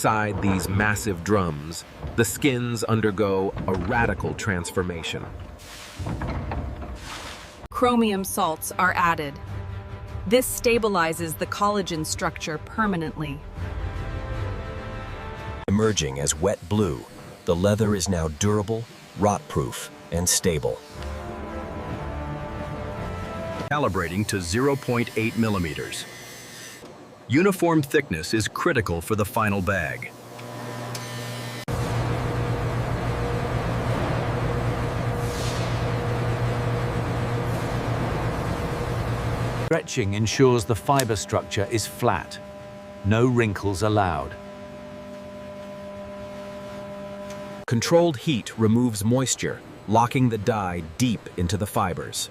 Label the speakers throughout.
Speaker 1: Inside these massive drums, the skins undergo a radical transformation.
Speaker 2: Chromium salts are added. This stabilizes the collagen structure permanently.
Speaker 3: Emerging as wet blue, the leather is now durable, rot-proof, and stable.
Speaker 4: Calibrating to 0.8 millimeters. Uniform thickness is critical for the final bag.
Speaker 5: Stretching ensures the fiber structure is flat. No wrinkles allowed.
Speaker 1: Controlled heat removes moisture, locking the dye deep into the fibers.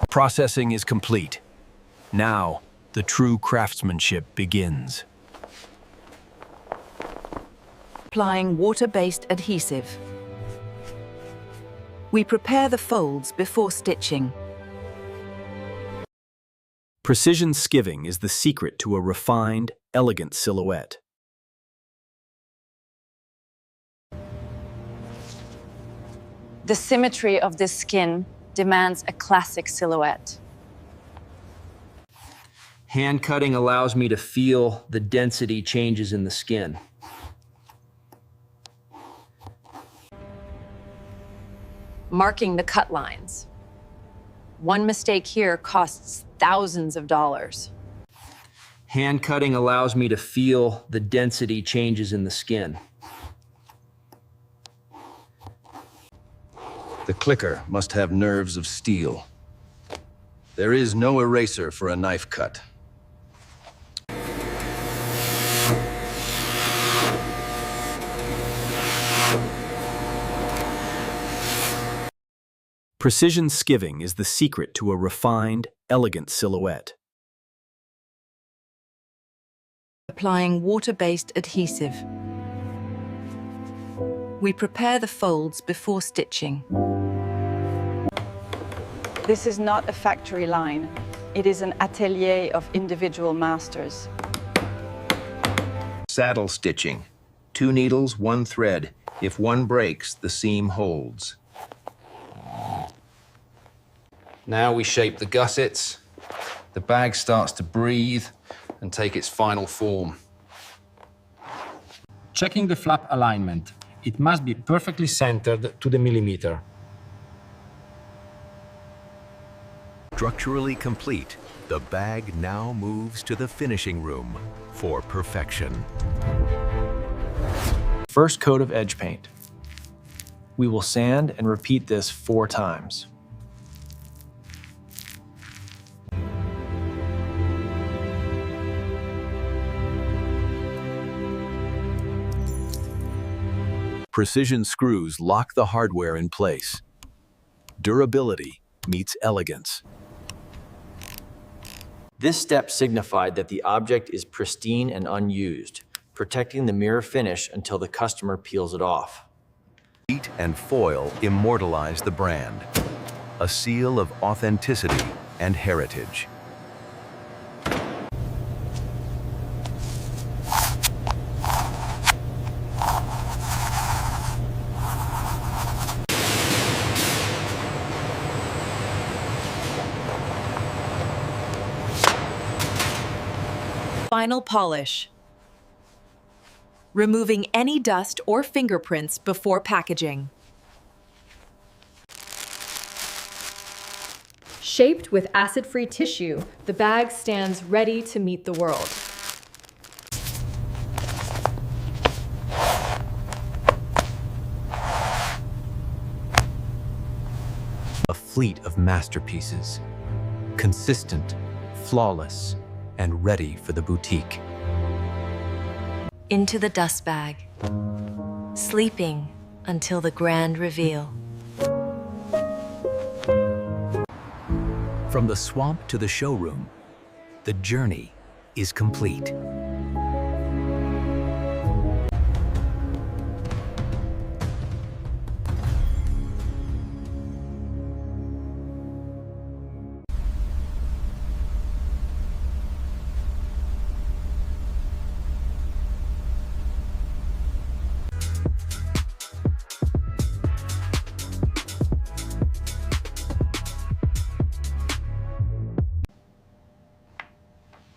Speaker 3: Processing is complete. Now, the true craftsmanship begins.
Speaker 6: Applying water-based adhesive. We prepare the folds before stitching.
Speaker 3: Precision skiving is the secret to a refined, elegant silhouette.
Speaker 7: The symmetry of this skin demands a classic silhouette.
Speaker 8: Hand cutting allows me to feel the density changes in the skin.
Speaker 7: Marking the cut lines. One mistake here costs thousands of dollars.
Speaker 8: Hand cutting allows me to feel the density changes in the skin.
Speaker 4: The clicker must have nerves of steel. There is no eraser for a knife cut.
Speaker 3: Precision skiving is the secret to a refined, elegant silhouette.
Speaker 6: Applying water-based adhesive. We prepare the folds before stitching.
Speaker 9: This is not a factory line. It is an atelier of individual masters.
Speaker 4: Saddle stitching. 2 needles, 1 thread. If one breaks, the seam holds.
Speaker 10: Now we shape the gussets. The bag starts to breathe and take its final form.
Speaker 11: Checking the flap alignment. It must be perfectly centered to the millimeter.
Speaker 12: Structurally complete, the bag now moves to the finishing room for perfection.
Speaker 13: First coat of edge paint. We will sand and repeat this 4 times.
Speaker 12: Precision screws lock the hardware in place. Durability meets elegance.
Speaker 14: This step signified that the object is pristine and unused, protecting the mirror finish until the customer peels it off.
Speaker 12: Heat and foil immortalize the brand, a seal of authenticity and heritage.
Speaker 2: Final polish. Removing any dust or fingerprints before packaging.
Speaker 15: Shaped with acid-free tissue, the bag stands ready to meet the world.
Speaker 3: A fleet of masterpieces, consistent, flawless, and ready for the boutique.
Speaker 16: Into the dust bag, sleeping until the grand reveal.
Speaker 5: From the swamp to the showroom, the journey is complete.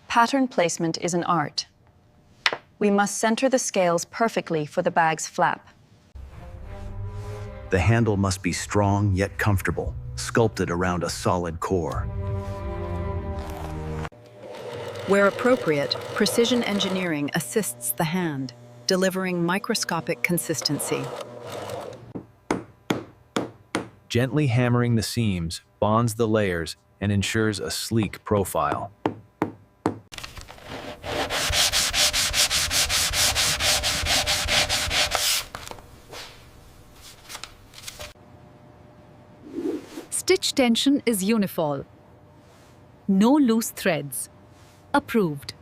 Speaker 9: Pattern placement is an art. We must center the scales perfectly for the bag's flap.
Speaker 12: The handle must be strong yet comfortable, sculpted around a solid core.
Speaker 2: Where appropriate, precision engineering assists the hand, delivering microscopic consistency.
Speaker 13: Gently hammering the seams bonds the layers and ensures a sleek profile.
Speaker 17: Stitch tension is uniform. No loose threads. Approved.